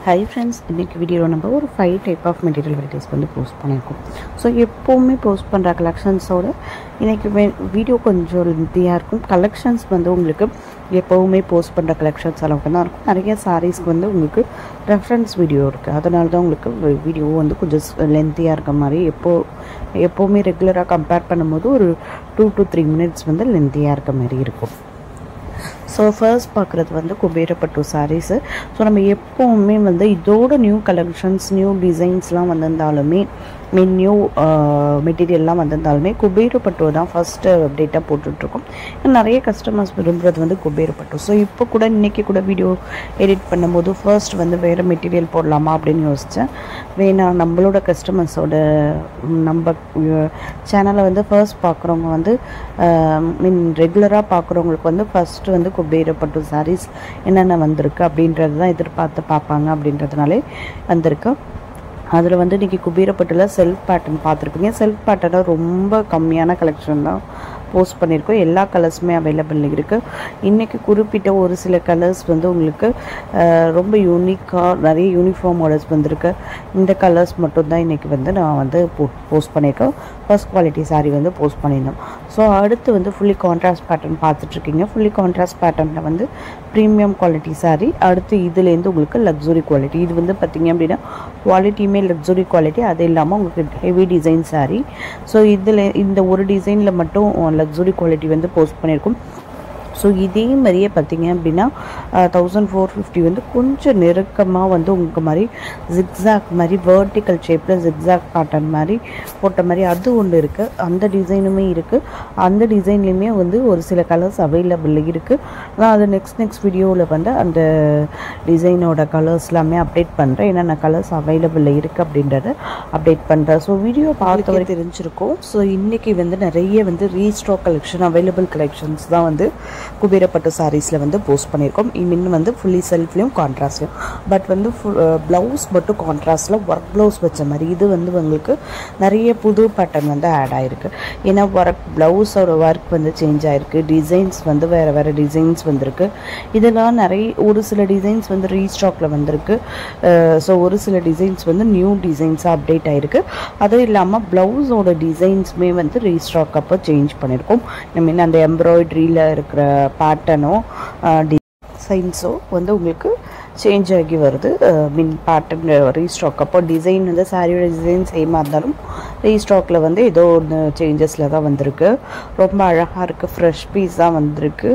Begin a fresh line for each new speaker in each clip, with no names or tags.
Hi friends, இன்னைக்கு வீடியோவில் நம்ம ஒரு 5 டைப் ஆஃப் மெட்டீரியல் வெரைட்டிஸ் வந்து போஸ்ட் பண்ணியிருக்கோம். ஸோ எப்போவுமே போஸ்ட் பண்ணுற கலெக்ஷன்ஸோடு இன்றைக்கி வீடியோ கொஞ்சம் லென்த்தியாக இருக்கும். கலெக்ஷன்ஸ் வந்து உங்களுக்கு எப்போவுமே போஸ்ட் பண்ணுற கலெக்ஷன்ஸ் அளவுக்கு தான் இருக்கும். நிறைய சாரீஸ்க்கு வந்து உங்களுக்கு ரெஃபரன்ஸ் வீடியோ இருக்குது. அதனால தான் உங்களுக்கு வீடியோ வந்து கொஞ்சம் லென்த்தியாக இருக்க மாதிரி எப்போவுமே ரெகுலராக கம்பேர் பண்ணும்போது ஒரு 2 to 3 minutes வந்து லென்த்தியாக இருக்க மாதிரி இருக்கும். ஸோ ஃபர்ஸ்ட் பார்க்குறது வந்து குபேரப்பட்டு சாரீஸு. ஸோ நம்ம எப்போவுமே வந்து இதோட நியூ கலெக்ஷன்ஸ் நியூ டிசைன்ஸ்லாம் வந்திருந்தாலுமே நியூ மெட்டீரியல்லாம் வந்திருந்தாலுமே குபேரப்பட்டு தான் ஃபஸ்ட்டு அப்டேட்டாக போட்டுட்ருக்கோம். நிறைய கஸ்டமர்ஸ் விரும்புகிறது வந்து குபேரப்பட்டு. ஸோ இப்போ கூட இன்றைக்கி கூட வீடியோ எடிட் பண்ணும்போது ஃபர்ஸ்ட் வந்து வேறு மெட்டீரியல் போடலாமா அப்படின்னு யோசித்தேன். வேணாம், நம்மளோட கஸ்டமர்ஸோட நம்ம சேனலை வந்து ஃபர்ஸ்ட் பார்க்குறவங்க வந்து ரெகுலராக பார்க்குறவங்களுக்கு வந்து ஃபஸ்ட்டு வந்து குபேரப்பட்டு சாரீஸ் என்னென்ன வந்திருக்கு அப்படின்றது தான் எதிர்பார்த்து பார்ப்பாங்க. அப்படின்றதுனாலே வந்திருக்கு. அதில் வந்து இன்றைக்கி குபேரப்பட்டில் செல்ஃப் பேட்டர்ன் பார்த்துருப்பீங்க. செல்ஃப் பேட்டர்னில் ரொம்ப கம்மியான கலெக்ஷன் தான் போஸ்ட் பண்ணியிருக்கோம். எல்லா கலர்ஸுமே அவைலபிள் இருக்குது. இன்றைக்கி குறிப்பிட்ட ஒரு சில கலர்ஸ் வந்து உங்களுக்கு ரொம்ப யூனிக்காக நிறைய யூனிஃபார்ம் மாடல்ஸ் வந்திருக்கு. இந்த கலர்ஸ் மட்டும்தான் இன்றைக்கி வந்து நான் வந்து போஸ்ட் பண்ணியிருக்கேன். ஃபர்ஸ்ட் குவாலிட்டி சாரீ வந்து போஸ்ட் பண்ணியிருந்தோம். ஸோ அடுத்து வந்து ஃபுல்லி கான்ட்ராஸ்ட் பேட்டர்ன் பார்த்துட்ருக்கீங்க. ஃபுல்லி கான்ட்ராஸ்ட் பேட்டர்னில் வந்து ப்ரீமியம் குவாலிட்டி சாரீ. அடுத்து இதுலேருந்து உங்களுக்கு லக்ஸுரி குவாலிட்டி. இது வந்து பார்த்திங்க அப்படின்னா குவாலிட்டியுமே லக்ஸுரி குவாலிட்டி. அது இல்லாமல் உங்களுக்கு ஹெவி டிசைன் சாரீ. ஸோ இதில் இந்த ஒரு டிசைனில் மட்டும் லக்ஸுரி குவாலிட்டி வந்து போஸ்ட் பண்ணியிருக்கோம். ஸோ இதே மாதிரியே பார்த்திங்க அப்படின்னா 1450 வந்து கொஞ்சம் நெருக்கமாக வந்து உங்களுக்கு மாதிரி ஜிக்ஸாக் மாதிரி வேர்ட்டிக்கல் ஷேப்பில் ஜிக்ஸாக் பேட்டர்ன் மாதிரி போட்ட மாதிரி அது ஒன்று இருக்குது. அந்த டிசைனுமே இருக்குது. அந்த டிசைன்லேயுமே வந்து ஒரு சில கலர்ஸ் அவைலபிள் இருக்குது. நான் அது நெக்ஸ்ட் வீடியோவில் வந்து அந்த டிசைனோட கலர்ஸ் எல்லாமே அப்டேட் பண்ணுறேன். என்னென்ன கலர்ஸ் அவைலபிள் இருக்குது அப்படின்றத அப்டேட் பண்ணுறேன். ஸோ வீடியோ பார்த்த வரைக்கும் தெரிஞ்சிருக்கும். ஸோ இன்றைக்கி வந்து நிறைய வந்து ரீஸ்டாக் கலெக்ஷன் அவைலபிள் கலெக்ஷன்ஸ் தான் வந்து குபேரப்பட்டு சாரீஸில் வந்து போஸ்ட் பண்ணியிருக்கோம். இன்னும் வந்து ஃபுல்லி செல்ஃப்லேயும் கான்ட்ராஸ்ட்லையும். பட் வந்து ப்ளவுஸ் மட்டும் கான்ட்ராஸ்டில் ஒர்க் ப்ளவுஸ் வச்ச மாதிரி இது வந்து உங்களுக்கு நிறைய புது பேட்டர்ன் வந்து ஆட் ஆகிருக்கு. ஏன்னா ப்ளவுஸோட ஒர்க் வந்து சேஞ்ச் ஆகிருக்கு. டிசைன்ஸ் வந்து வேறு டிசைன்ஸ் வந்திருக்கு. இதெல்லாம் நிறைய ஒரு சில டிசைன்ஸ் வந்து ரீஸ்டாக்கில் வந்திருக்கு. ஸோ ஒரு சில டிசைன்ஸ் வந்து நியூ டிசைன்ஸாக அப்டேட் ஆகிருக்கு. அதுவும் இல்லாமல் ப்ளவுஸோட டிசைன்ஸுமே வந்து ரீஸ்டாக் அப்போ சேஞ்ச் பண்ணியிருக்கோம். ஐ மீன் அந்த எம்ப்ராய்டரியில் இருக்கிற பேட்டர்னோ டிசைன்ஸோ வந்து உங்களுக்கு சேஞ்ச் ஆகி வருது. மீன் பேட்டர்ன் ரீஸ்டாக் அப்போ டிசைன் வந்து சாரியோட டிசைன் சேமாக இருந்தாலும் ரீஸ்டாக்கில் வந்து ஏதோ ஒன்று சேஞ்சஸில் தான் வந்திருக்கு. ரொம்ப அழகாக இருக்குது. ஃப்ரெஷ் பீஸ் தான் வந்திருக்கு.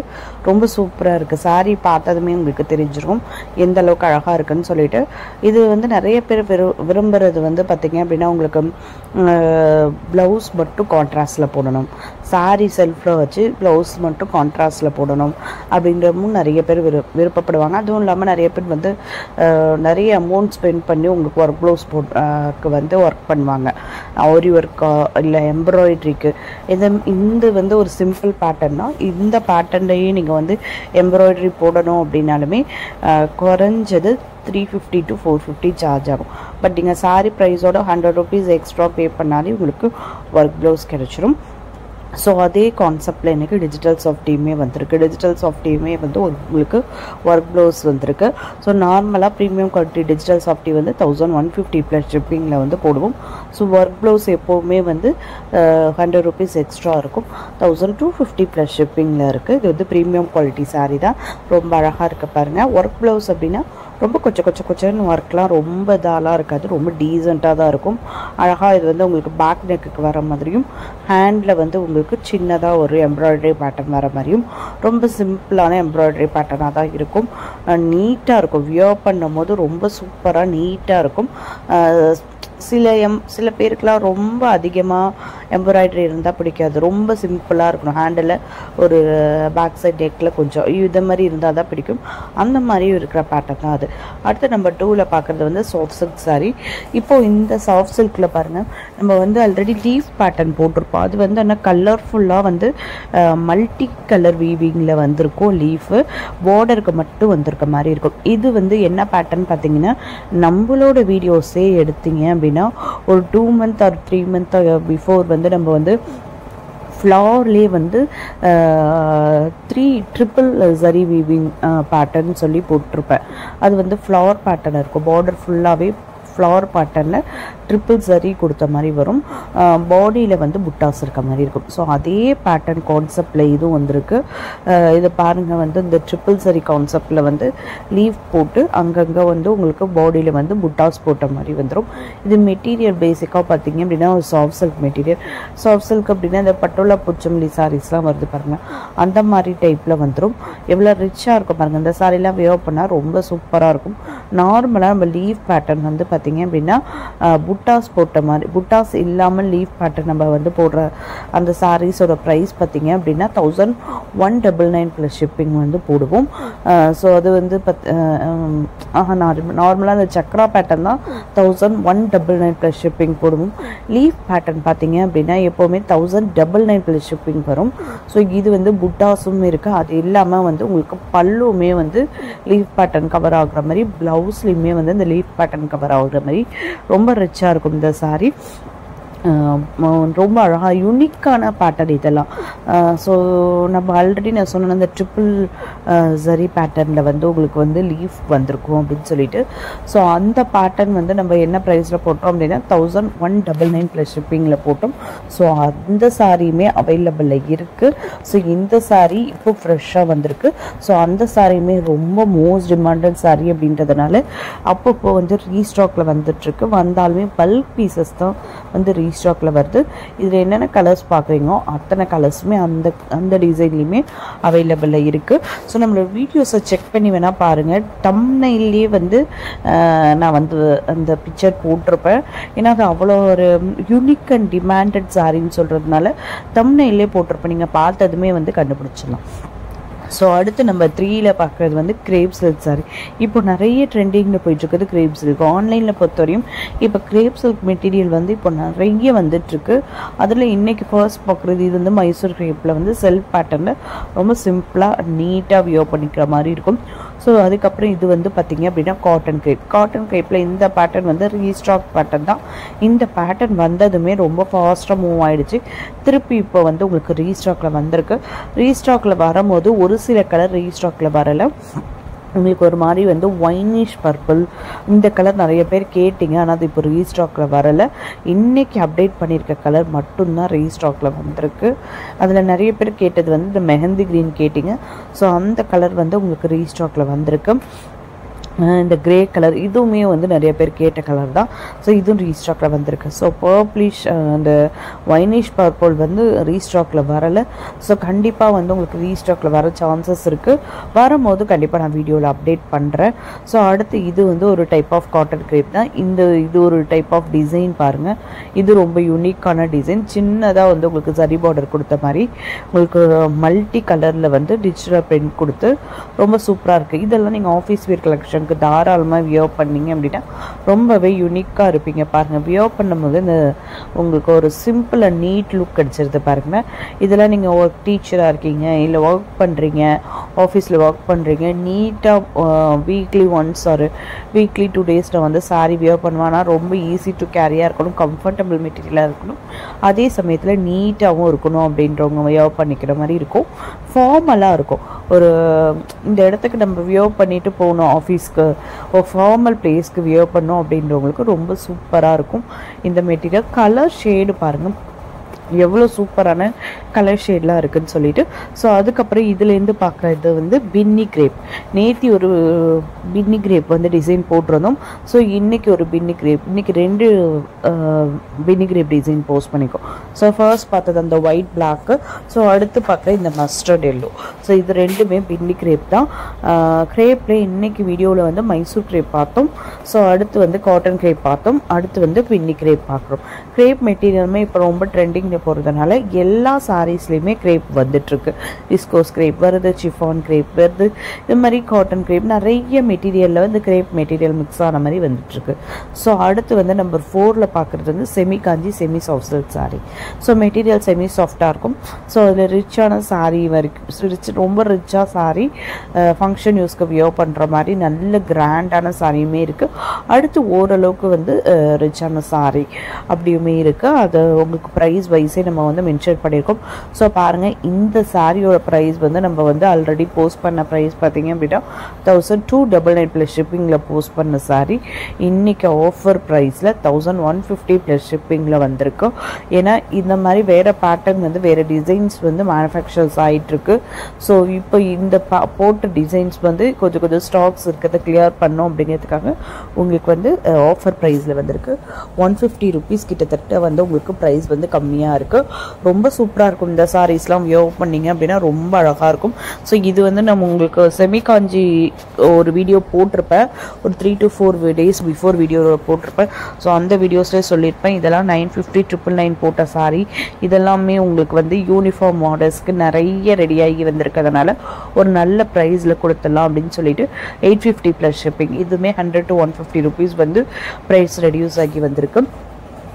ரொம்ப சூப்பராக இருக்குது. சாரீ பார்த்ததுமே உங்களுக்கு தெரிஞ்சிடும் எந்த அளவுக்கு அழகாக இருக்குதுன்னு சொல்லிட்டு. இது வந்து நிறைய பேர் விரும்புகிறது வந்து பார்த்திங்க அப்படின்னா உங்களுக்கு ப்ளவுஸ் மட்டும் கான்ட்ராஸ்டில் போடணும், சாரீ செல்ஃபில் வச்சு ப்ளவுஸ் மட்டும் கான்ட்ராஸ்டில் போடணும் அப்படின்றமும் நிறைய பேர் விருப்பப்படுவாங்க. அதுவும் இல்லாமல் நிறைய பேர் வந்து நிறைய அமௌண்ட் ஸ்பெண்ட் பண்ணி உங்களுக்கு ஒர்க் ப்ளவுஸ் வந்து ஒர்க் பண்ணுவாங்க. ஆரி ஒர்க்கா இல்லை எம்ப்ராய்ட்ரிக்கு இந்த வந்து ஒரு சிம்பிள் பேட்டர்ன் தான். இந்த பேட்டர்ன்லேயே நீங்கள் வந்து எம்ப்ராய்டரி போடணும் அப்படின்னாலுமே குறைஞ்சது 350 to 450 சார்ஜ் ஆகும். பட் நீங்கள் சாரீ ப்ரைஸோட 100 rupees எக்ஸ்ட்ரா பே பண்ணாலே உங்களுக்கு ஒர்க் ப்ளவுஸ் கிடச்சிரும். ஸோ அதே கான்செப்டில் எனக்கு டிஜிட்டல் சாஃப்டியுமே வந்திருக்கு. டிஜிட்டல் சாஃப்டியுமே வந்து உங்களுக்கு ஒர்க் ப்ளவுஸ் வந்திருக்கு. ஸோ நார்மலாக ப்ரீமியம் குவாலிட்டி டிஜிட்டல் சாஃப்டி வந்து 1150 ப்ளஸ் ஷிப்பிங்கில் வந்து போடுவோம். ஸோ ஒர்க் ப்ளவுஸ் எப்போவுமே வந்து 100 rupees எக்ஸ்ட்ரா இருக்கும். 1250 ப்ளஸ் ஷிப்பிங்கில் இருக்குது. இது வந்து ப்ரீமியம் குவாலிட்டி சாரீ தான். ரொம்ப அழகாக இருக்க பாருங்கள். ஒர்க் ப்ளவுஸ் அப்படின்னா ரொம்ப கொச்சன்னு ஒர்க்லாம் ரொம்ப இதாலாம் இருக்காது. ரொம்ப டீசெண்டாக தான் இருக்கும். அழகாக இது வந்து உங்களுக்கு பேக் நெக்குக்கு வர மாதிரியும் ஹேண்டில் வந்து உங்களுக்கு சின்னதாக ஒரு எம்ப்ராய்டரி பேட்டர்ன் வர மாதிரியும் ரொம்ப சிம்பிளான எம்ப்ராய்டரி பேட்டர்னாக தான் இருக்கும். நீட்டாக இருக்கும். வியர் பண்ணும் போது ரொம்ப சூப்பராக நீட்டாக இருக்கும். சில பேருக்குலாம் ரொம்ப அதிகமாக எம்ப்ராய்டரி இருந்தால் பிடிக்காது. ரொம்ப சிம்பிளாக இருக்கணும். ஹேண்டில் ஒரு பேக் சைட் நெக்கில் கொஞ்சம் இது மாதிரி இருந்தால் தான் பிடிக்கும். அந்த மாதிரியும் இருக்கிற பேட்டர்ன் தான் அது. அடுத்து நம்பர் 2ல் பார்க்குறது வந்து சாஃப்ட் சில்க் சாரீ. இப்போது இந்த சாஃப்ட் சில்கில் பாருங்கள், நம்ம வந்து ஆல்ரெடி லீஃப் பேட்டர்ன் போட்டிருப்போம். அது வந்து ஆனால் கலர்ஃபுல்லாக வந்து மல்டி கலர் வீவிங்கில் வந்திருக்கும். லீஃபு பார்டருக்கு மட்டும் வந்திருக்க மாதிரி இருக்கும். இது வந்து என்ன பேட்டர்ன் பார்த்தீங்கன்னா, நம்மளோட வீடியோஸே எடுத்தீங்க அப்படின்னா ஒரு 2 month or 3 month பிஃபோர் வந்து நம்ம வந்து ஃப்ளார்லேயே வந்து 3 ட்ரிபிள் சரி வீவிங் பேட்டர்ன் சொல்லி போட்டிருப்பேன். அது வந்து ஃப்ளார் பேட்டர்ன் இருக்கும். பார்டர் ஃபுல்லாகவே ஃப்ளார் பேட்டர்னில் ட்ரிபிள் சரி கொடுத்த மாதிரி வரும். பாடியில் வந்து புட்டாஸ் இருக்க மாதிரி இருக்கும். ஸோ அதே பேட்டர்ன் கான்செப்டில் இதுவும் வந்திருக்கு. இதை பாருங்கள், வந்து இந்த ட்ரிபிள் சரி கான்செப்டில் வந்து லீவ் போட்டு அங்கங்கே வந்து உங்களுக்கு பாடியில் வந்து புட்டாஸ் போட்ட மாதிரி வந்துடும். இது மெட்டீரியல் பேசிக்காக பார்த்தீங்க அப்படின்னா ஒரு soft silk material. Soft silk அப்படின்னா இந்த பட்டோலா பூச்சம்பள்ளி சாரீஸ்லாம் வருது பாருங்கள், அந்த மாதிரி டைப்பில் வந்துடும். எவ்வளோ ரிச்சாக இருக்கும் பாருங்கள். இந்த சாரீலாம் வியர் பண்ணால் ரொம்ப சூப்பராக இருக்கும். நார்மலாக நம்ம லீவ் பேட்டர்ன் வந்து பார்த்தீங்க அப்படின்னா புட்டாஸ் போட்ட மாதிரி, புட்டாஸ் இல்லாமல் லீவ் பேட்டர்ன் நம்ம வந்து போடுற அந்த சாரீஸோட ப்ரைஸ் பார்த்தீங்க அப்படின்னா 1199 ப்ளஸ் ஷிப்பிங் வந்து போடுவோம். ஸோ அது வந்து நார்மலாக அந்த சக்ரா பேட்டர்ன் தான் 1199 ப்ளஸ் ஷிப்பிங் போடுவோம். லீவ் பேட்டர்ன் பார்த்தீங்க அப்படின்னா எப்போவுமே 1099 ப்ளஸ் ஷிப்பிங் வரும். ஸோ இது வந்து புட்டாஸும் இருக்குது. அது இல்லாமல் வந்து உங்களுக்கு பல்லுமே வந்து லீவ் பேட்டர்ன் கவர் ஆகுற மாதிரி, ப்ளவுஸ்லையுமே வந்து இந்த லீவ் பேட்டர்ன் கவர் ஆகுற மாதிரி ரொம்ப ரிச்சாக இருக்கும் இந்த சாரீ. ரொம்ப அழகாக யூனிக்கான பேட்டர்ன் இதெல்லாம். ஸோ நம்ம ஆல்ரெடி நான் சொன்ன அந்த ட்ரிபிள் சரி பேட்டர்னில் வந்து உங்களுக்கு வந்து லீஃப் வந்திருக்கும் அப்படின்னு சொல்லிட்டு. ஸோ அந்த பேட்டர்ன் வந்து நம்ம என்ன ப்ரைஸில் போட்டோம் அப்படின்னா 1199 ப்ளஸ் ஷிப்பிங்கில் போட்டோம். ஸோ அந்த சாரியுமே அவைலபிளில் இருக்குது. ஸோ இந்த சாரீ இப்போ ஃப்ரெஷ்ஷாக வந்திருக்கு. ஸோ அந்த சாரியுமே ரொம்ப மோஸ்ட் டிமாண்டட் சாரீ அப்படின்றதுனால அப்பப்போ வந்து ரீஸ்டாக்கில் வந்துட்டுருக்கு. வந்தாலுமே பல்க் பீசஸ் தான் வந்து ரீஸ்டாக்கில் வருது. இதில் என்னென்ன கலர்ஸ் பார்க்குறீங்களோ அத்தனை கலர்ஸுமே அந்த டிசைன்லேயுமே அவைலபிளில் இருக்குது. ஸோ நம்மளோட வீடியோஸை செக் பண்ணி வேணால் பாருங்கள். தம்ப்நெயிலே வந்து நான் வந்து அந்த பிக்சர் போட்டிருப்பேன். ஏன்னா அது அவ்வளோ ஒரு யூனிக் அண்ட் டிமாண்டட் சாரின்னு சொல்கிறதுனால தம்ப்நெயிலே போட்டிருப்பேன். நீங்கள் பார்த்ததுமே வந்து கண்டுபிடிச்சிடலாம். ஸோ அடுத்து நம்ம 3ல் பார்க்குறது வந்து கிரேப் சில்க் சாரி. இப்போ நிறைய ட்ரெண்டிங்கில் போயிட்டுருக்குது கிரேப் சில்க். ஆன்லைனில் பொறுத்தவரையும் இப்போ கிரேப் சில்க் மெட்டீரியல் வந்து இப்போ நிறைய வந்துட்டுருக்கு. அதில் இன்றைக்கி ஃபர்ஸ்ட் பார்க்குறது இது வந்து மைசூர் கிரேப்பில் வந்து செல்ஃப் பேட்டர்னில் ரொம்ப சிம்பிளாக நீட்டாக வியர் பண்ணிக்கிற மாதிரி இருக்கும். ஸோ அதுக்கப்புறம் இது வந்து பார்த்திங்க அப்படின்னா காட்டன் கிரேப். காட்டன் கிரேப்பில் இந்த பேட்டர்ன் வந்து ரீஸ்டாக் பேட்டர்ன் தான். இந்த பேட்டர்ன் வந்ததுமே ரொம்ப ஃபாஸ்ட்டாக மூவ் ஆகிடுச்சு. திருப்பி இப்போ வந்து உங்களுக்கு ரீஸ்டாக்கில் வந்திருக்கு. ரீஸ்டாக்கில் வரும்போது ஒரு சில கலர் ரீஸ்டாக்கில் வரலை. உங்களுக்கு ஒரு மாதிரி வந்து ஒயினிஷ் பர்பிள் இந்த கலர் நிறைய பேர் கேட்டிங்க. ஆனால் அது இப்போ ரீஸ்டாக்கில் வரலை. இன்றைக்கி அப்டேட் பண்ணியிருக்க கலர் மட்டும்தான் ரீஸ்டாக்கில் வந்திருக்கு. அதில் நிறைய பேர் கேட்டது வந்து இந்த மெஹந்தி க்ரீன் கேட்டிங்க. ஸோ அந்த கலர் வந்து உங்களுக்கு ரீஸ்டாக்கில் வந்திருக்கு. இந்த கிரே கலர் இதுவுமே வந்து நிறைய பேர் கேட்ட கலர் தான். ஸோ இதுவும் ரீஸ்டாக்கில் வந்திருக்கு. ஸோ பர்ப்ளிஷ் அந்த ஒயினிஷ் பர்பிள் வந்து ரீஸ்டாக்கில் வரலை. ஸோ கண்டிப்பாக வந்து உங்களுக்கு ரீஸ்டாக்கில் வர சான்சஸ் இருக்குது. வரும்போது கண்டிப்பாக நான் வீடியோவில் அப்டேட் பண்ணுறேன். ஸோ அடுத்து இது வந்து ஒரு டைப் ஆஃப் காட்டன் கிரேப் தான். இது ஒரு டைப் ஆஃப் டிசைன் பாருங்கள். இது ரொம்ப யூனிக்கான டிசைன். சின்னதாக வந்து உங்களுக்கு சரி பார்டர் கொடுத்த மாதிரி உங்களுக்கு மல்டி கலரில் வந்து டிஜிட்டல் பிரிண்ட் கொடுத்து ரொம்ப சூப்பராக இருக்குது. இதெல்லாம் நீங்கள் ஆஃபீஸ் வேர் கலெக்ஷன் தாராளமாக வியர் பண்ணிங்க அப்படின்னா ரொம்பவே யூனிக்காக இருப்பீங்க. பாருங்கள், வியர் பண்ணும்போது இந்த உங்களுக்கு ஒரு சிம்பிள் அண்ட் நீட் லுக் கிடச்சிருது பாருங்கள். இதெல்லாம் நீங்கள் ஒர்க் டீச்சராக இருக்கீங்க, இல்லை ஒர்க் பண்ணுறீங்க, ஆஃபீஸில் ஒர்க் பண்ணுறீங்க, நீட்டாக வீக்லி ஒன்ஸ் ஒரு வீக்லி 2 டேஸில் வந்து சாரீ வியர் பண்ணுவானா ரொம்ப ஈஸி டு கேரியாக இருக்கணும், கம்ஃபர்டபுள் மெட்டீரியலாக இருக்கணும், அதே சமயத்தில் நீட்டாகவும் இருக்கணும் அப்படின்றவங்க வியர் பண்ணிக்கிற மாதிரி இருக்கும். ஃபார்மலாக இருக்கும். ஒரு இந்த இடத்துக்கு நம்ம வியர் பண்ணிட்டு போகணும், ஆஃபீஸ்க்கு ஒரு ஃபார்மல் பிளேஸ்க்கு வியர் பண்ணோம் அப்படின்றவங்களுக்கு ரொம்ப சூப்பராக இருக்கும் இந்த மெட்டீரியல். கலர் ஷேடு பாருங்கள் எவ்வளோ சூப்பரான கலர் ஷேட்லாம் இருக்குதுன்னு சொல்லிட்டு. ஸோ அதுக்கப்புறம் இதுலேருந்து பார்க்குறது வந்து பின்னி கிரேப். நேற்று ஒரு பின்னி கிரேப் வந்து டிசைன் போட்டிருந்தோம். ஸோ இன்றைக்கி ஒரு பின்னி கிரேப், இன்றைக்கி 2 பின்னி கிரேப் டிசைன் போஸ்ட் பண்ணிக்கோ. ஸோ ஃபர்ஸ்ட் பார்த்தது அந்த ஒயிட் பிளாக்கு. ஸோ அடுத்து பார்க்குற இந்த மஸ்டர்ட் எல்லோ. ஸோ இது ரெண்டுமே பின்னி கிரேப் தான். கிரேப்பில் இன்றைக்கி வீடியோவில் வந்து மைசூர் கிரேப் பார்த்தோம். ஸோ அடுத்து வந்து காட்டன் கிரேப் பார்த்தோம். அடுத்து வந்து பின்னி கிரேப் பார்க்குறோம். கிரேப் மெட்டீரியலுமே இப்போ ரொம்ப ட்ரெண்டிங் போகிறதுனால எல்லா சாரீஸ்லையுமே கிரேப் வந்துட்டுருக்கு. விஸ்கோஸ் கிரேப் வருது, சிஃபான் கிரேப் வருது, இது மாதிரி காட்டன் கிரேப் நிறைய மெட்டீரியலில் வந்து கிரேப் மெட்டீரியல் மிக்ஸ் ஆன மாதிரி வந்துட்டுருக்கு. ஸோ அடுத்து வந்து நம்பர் 4ல் பார்க்குறது வந்து semi Kanchi semi soft silk sari. So material semi சாஃப்டாக இருக்கும். ஸோ அதில் ரிச்சான சாரீ வரைக்கும் ரொம்ப ரிச்சாக சாரீ ஃபங்க்ஷன் யூஸ்க்கு வியர் பண்ணுற மாதிரி நல்ல கிராண்டான சாரியுமே இருக்குது. அடுத்து ஓரளவுக்கு வந்து ரிச்சான சாரீ அப்படியுமே இருக்குது. அது உங்களுக்கு ப்ரைஸ் வைஸ் ப்ரைஸே நம்ம வந்து மென்ஷன் பண்ணியிருக்கோம். ஸோ பாருங்கள், இந்த சாரியோட ப்ரைஸ் வந்து நம்ம வந்து ஆல்ரெடி போஸ்ட் பண்ண ப்ரைஸ் பார்த்தீங்க அப்படின்னா 1299 ப்ளஸ் ஷிப்பிங்கில் போஸ்ட் பண்ண சாரி இன்றைக்கி ஆஃபர் ப்ரைஸில் 1150 ப்ளஸ் ஷிப்பிங்கில் வந்திருக்கு. ஏன்னா இந்த மாதிரி வேறு பேட்டர்ன் வந்து வேறு டிசைன்ஸ் வந்து மேனுஃபேக்சர்ஸ் ஆகிட்டுருக்கு. ஸோ இப்போ இந்த போட்ட டிசைன்ஸ் வந்து கொஞ்சம் ஸ்டாக்ஸ் இருக்கிறத கிளியர் பண்ணோம் அப்படிங்கிறதுக்காக உங்களுக்கு வந்து ஆஃபர் ப்ரைஸில் வந்திருக்கு. 150 ருபீஸ் கிட்டத்தட்ட வந்து உங்களுக்கு ப்ரைஸ் வந்து கம்மியாக இருக்குது. ரொம்ப சூப்பராக இருக்கும். இந்த சாரீஸ்லாம் வியர் பண்ணிங்க அப்படின்னா ரொம்ப அழகாக இருக்கும். ஸோ இது வந்து நம்ம உங்களுக்கு செமி காஞ்சி ஒரு வீடியோ போட்டிருப்பேன், ஒரு 3 to 4 days பிஃபோர் வீடியோ போட்டிருப்பேன். ஸோ அந்த வீடியோஸ்லேயே சொல்லியிருப்பேன். இதெல்லாம் 950 999 போட்ட சாரி இதெல்லாமே உங்களுக்கு வந்து யூனிஃபார்ம் ஆர்டர்ஸ்க்கு நிறைய ரெடியாகி வந்திருக்கிறதுனால ஒரு நல்ல ப்ரைஸில் கொடுத்துடலாம் அப்படின்னு சொல்லிட்டு 850 ப்ளஸ் ஷிப்பிங். இதுவுமே 100 to 150 ருபீஸ் வந்து ப்ரைஸ் ரெடியூஸ் ஆகி வந்திருக்கு.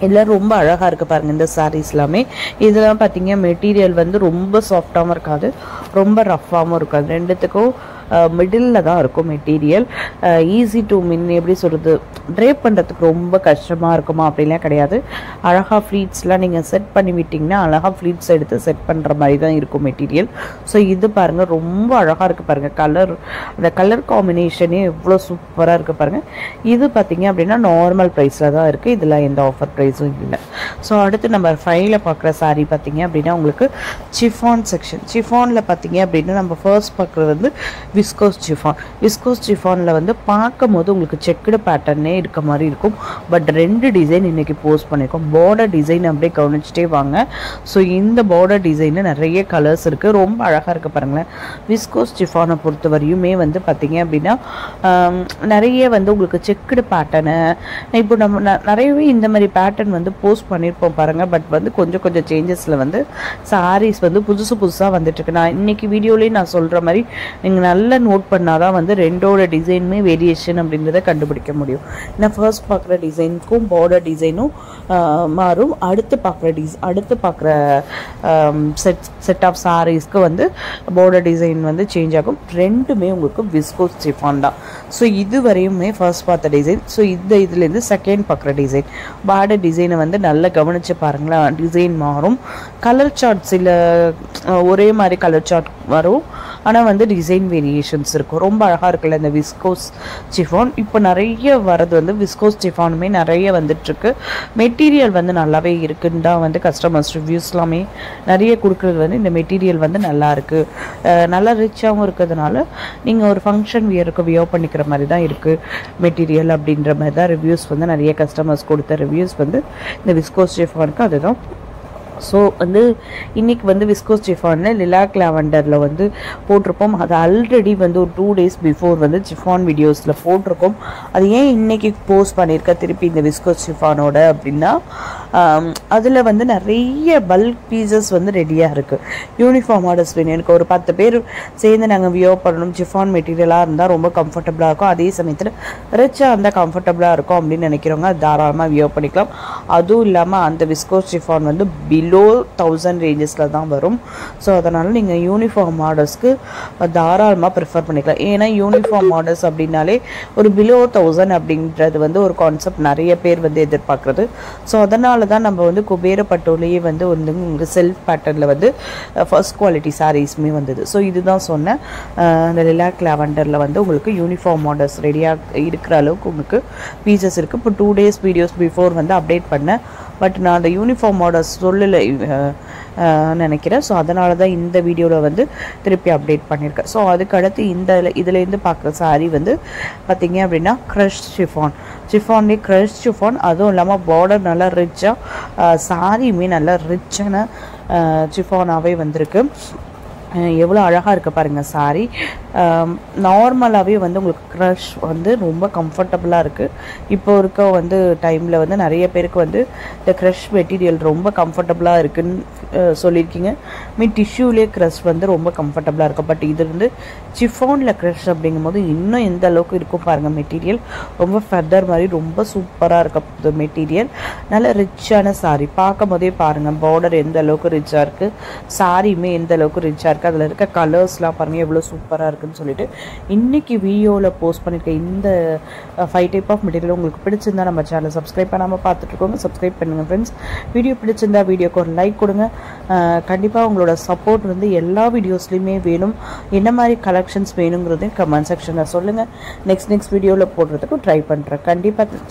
இதெல்லாம் ரொம்ப அழகாக இருக்குது பாருங்கள். இந்த சாரீஸ் எல்லாமே இதெல்லாம் பார்த்தீங்க மெட்டீரியல் வந்து ரொம்ப சாஃப்டாகவும் இருக்காது, ரொம்ப ரஃப்பாகவும் இருக்காது. ரெண்டுத்துக்கும் மிடில் தான் இருக்கும் மெட்டீரியல். ஈஸி டு எப்படி சொல்கிறது, ட்ரேப் பண்ணுறதுக்கு ரொம்ப கஷ்டமாக இருக்குமா அப்படிலாம் கிடையாது. அழகாக ஃப்ளீட்ஸ்லாம் நீங்கள் செட் பண்ணி விட்டிங்கன்னா அழகாக ஃப்ளீட்ஸ் எடுத்து செட் பண்ணுற மாதிரி தான் இருக்கும் மெட்டீரியல். ஸோ இது பாருங்கள், ரொம்ப அழகாக இருக்குது பாருங்கள். அந்த கலர் காம்பினேஷனே எவ்வளோ சூப்பராக இருக்குது பாருங்கள். இது பார்த்திங்க அப்படின்னா நார்மல் ப்ரைஸில் தான் இருக்குது. இதில் எந்த ஆஃபர் ப்ரைஸும் இல்லை. ஸோ அடுத்து நம்ம 5ல் பார்க்குற சாரீ பார்த்திங்க அப்படின்னா உங்களுக்கு சிஃபான் செக்ஷன். சிஃபானில் பார்த்திங்க அப்படின்னா நம்ம ஃபர்ஸ்ட் பார்க்குறது வந்து விஸ்கோஸ் சிஃபான். விஸ்கோஸ் சிஃபானில் வந்து பார்க்கும் போது உங்களுக்கு செக்குடு பேட்டர்னே இருக்க மாதிரி இருக்கும். பட் 2 டிசைன் இன்றைக்கி போஸ்ட் பண்ணியிருக்கோம். பார்டர் டிசைன் அப்படியே கவனிச்சிட்டே வாங்க. ஸோ இந்த பார்டர் டிசைனில் நிறைய கலர்ஸ் இருக்குது, ரொம்ப அழகாக இருக்குது பாருங்களேன். விஸ்கோஸ் சிஃபானை பொறுத்த வரையுமே வந்து பார்த்திங்க அப்படின்னா நிறைய வந்து உங்களுக்கு செக்குடு பேட்டர்னு இப்போ நம்ம நிறையவே இந்த மாதிரி பேட்டர்ன் வந்து போஸ்ட் பண்ணியிருப்போம் பாருங்கள். பட் வந்து கொஞ்சம் சேஞ்சஸில் வந்து சாரீஸ் வந்து புதுசாக வந்துட்டுருக்கு. நான் இன்றைக்கி வீடியோலேயே நான் சொல்கிற மாதிரி நீங்கள் நல்லா நோட் பண்ணாதான் வந்து ரெண்டோட டிசைனுமே வேரியேஷன் அப்படின்றத கண்டுபிடிக்க முடியும். ஏன்னா ஃபர்ஸ்ட் பார்க்குற டிசைனுக்கும் பார்டர் டிசைனும் மாறும். அடுத்து பார்க்குற செட் ஆஃப் சாரீஸ்க்கு வந்து பார்டர் டிசைன் வந்து சேஞ்ச் ஆகும். ரெண்டுமே உங்களுக்கு விஸ்கோஸ் சிஃபான் தான். ஸோ இது வரையுமே ஃபர்ஸ்ட் பார்த்த டிசைன். ஸோ இதுலேருந்து செகண்ட் பார்க்குற டிசைன் பார்டர் டிசைனை வந்து நல்லா கவனித்து பாருங்களேன். டிசைன் மாறும், கலர் சார்ட் சில ஒரே மாதிரி கலர் சார்ட் வரும், ஆனால் வந்து டிசைன் வேரியேஷன்ஸ் இருக்கும். ரொம்ப அழகாக இருக்குல்ல இந்த விஸ்கோஸ் சிஃபான். இப்போ நிறைய வரது வந்து விஸ்கோஸ் சிஃபானுமே நிறைய வந்துட்டுருக்கு. மெட்டீரியல் வந்து நல்லாவே இருக்குன்னு தான் வந்து கஸ்டமர்ஸ் ரிவ்யூஸ் எல்லாமே நிறைய கொடுக்குறது வந்து இந்த மெட்டீரியல் வந்து நல்லா இருக்குது, நல்லா ரிச்சாகவும் இருக்கிறதுனால நீங்கள் ஒரு ஃபங்க்ஷன் வியர் பண்ணிக்கிற மாதிரி தான் இருக்குது மெட்டீரியல் அப்படின்ற மாதிரி தான் ரிவ்யூஸ் வந்து நிறைய கஸ்டமர்ஸ் கொடுத்த ரிவ்யூஸ் வந்து இந்த விஸ்கோஸ் சிஃபானுக்கு அதுதான். ஸோ வந்து இன்றைக்கி வந்து விஸ்கோஸ் சிஃபானில் லிலாக் லாவெண்டரில் வந்து போட்டிருப்போம். அது ஆல்ரெடி வந்து ஒரு 2 days பிஃபோர் வந்து சிஃபான் வீடியோஸில் போட்டிருக்கோம். அது ஏன் இன்றைக்கி போஸ்ட் பண்ணியிருக்க திருப்பி இந்த விஸ்கோஸ் சிஃபானோட அப்படின்னா அதில் வந்து நிறைய பல்க் பீசஸ் வந்து ரெடியாக இருக்குது. யூனிஃபார்ம் ஆர்டர்ஸ் வேணும். எனக்கு ஒரு 10 பேர் சேர்ந்து நாங்கள் வியர் பண்ணணும், சிஃபான் மெட்டீரியலாக இருந்தால் ரொம்ப கம்ஃபர்டபுளாக இருக்கும், அதே சமயத்தில் ரிச்சாக இருந்தால் கம்ஃபர்டபுளாக இருக்கும் அப்படின்னு நினைக்கிறவங்க அது தாராளமாக வியர் பண்ணிக்கலாம். அதுவும் இல்லாமல் அந்த விஸ்கோஸ் சிஃபான் வந்து பிலோ 1000 ரேஞ்சஸில் தான் வரும். ஸோ அதனால் நீங்கள் யூனிஃபார்ம் ஆர்டர்ஸ்க்கு தாராளமாக ப்ரிஃபர் பண்ணிக்கலாம். ஏன்னா யூனிஃபார்ம் ஆர்டர்ஸ் அப்படின்னாலே ஒரு பிலோ 1000 அப்படின்றது வந்து ஒரு கான்செப்ட் நிறைய பேர் வந்து எதிர்பார்க்குறது. ஸோ அதனால தான் நம்ம வந்து குபேர பட்டோலையே வந்து உங்களுக்கு செல்ஃப் பேட்டர்னில் வந்து ஃபர்ஸ்ட் குவாலிட்டி சாரீஸுமே வந்தது. ஸோ இதுதான் சொன்னேன். அந்த லிலாக் லாவெண்டரில் வந்து உங்களுக்கு யூனிஃபார்ம் ஆர்டர்ஸ் ரெடியாக இருக்கிற அளவுக்கு உங்களுக்கு பீசஸ் இருக்குது. இப்போ 2 days வீடியோஸ் பிஃபோர் வந்து அப்டேட் பண்ணேன். பட் நான் அந்த யூனிஃபார்ம் ஆர்டர்ஸ் சொல்லலை நினைக்கிறேன். ஸோ அதனால தான் இந்த வீடியோவில் வந்து திருப்பி அப்டேட் பண்ணியிருக்கேன். ஸோ அதுக்கு அடுத்து இதுலேருந்து பார்க்குற சாரீ வந்து பார்த்திங்க அப்படின்னா க்ரஷ் சிஃபான்லேயே க்ரஷ் சிஃபான். அதுவும் இல்லாமல் பார்டர் நல்லா ரிச்சாக சாரியுமே நல்லா ரிச்சான சிஃபானாகவே வந்திருக்கு. எவ்வளோ அழகாக இருக்குது பாருங்கள் சாரி. நார்மலாகவே வந்து உங்களுக்கு க்ரஷ் வந்து ரொம்ப கம்ஃபர்டபுளாக இருக்குது. இப்போ இருக்க வந்து டைமில் வந்து நிறைய பேருக்கு வந்து இந்த க்ரஷ் மெட்டீரியல் ரொம்ப கம்ஃபர்டபுளாக இருக்குதுன்னு சொல்லியிருக்கீங்க. டிஷ்யூலே க்ரஷ் வந்து ரொம்ப கம்ஃபர்டபுளாக இருக்கும். பட் இது வந்து சிஃபானில் க்ரஷ் அப்படிங்கும்போது இன்னும் எந்த அளவுக்கு இருக்கும் பாருங்கள். மெட்டீரியல் ரொம்ப ஃபெதர் மாதிரி ரொம்ப சூப்பராக இருக்க மெட்டீரியல். நல்ல ரிச்சான சாரி. பார்க்கும் போதே பாருங்கள் பார்டர் எந்த அளவுக்கு ரிச்சாக இருக்குது, சாரியுமே எந்த அளவுக்கு ரிச்சாக இருக்குது. அதில் இருக்க கலர்ஸ்லாம் பாருங்கள் எவ்வளோ சூப்பராக இருக்குது. இருக்குன்னு சொல்லிட்டு இன்றைக்கி வீடியோவில் போஸ்ட் பண்ணியிருக்க இந்த 5 டைப் ஆஃப் மெட்டீரியல் உங்களுக்கு பிடிச்சிருந்தா நம்ம சேனலை சப்ஸ்கிரைப் பண்ணாமல் பார்த்துட்ருக்கோங்க, சப்ஸ்கிரைப் பண்ணுங்கள் ஃப்ரெண்ட்ஸ். வீடியோ பிடிச்சிருந்தா வீடியோக்கு ஒரு லைக் கொடுங்க. கண்டிப்பாக உங்களோட சப்போர்ட் வந்து எல்லா வீடியோஸ்லையுமே வேணும். என்ன மாதிரி கலெக்ஷன்ஸ் வேணுங்கிறதையும் கமெண்ட் செக்ஷனில் சொல்லுங்கள். நெக்ஸ்ட் வீடியோவில் போடுறதுக்கு ட்ரை பண்ணுறேன். கண்டிப்பாக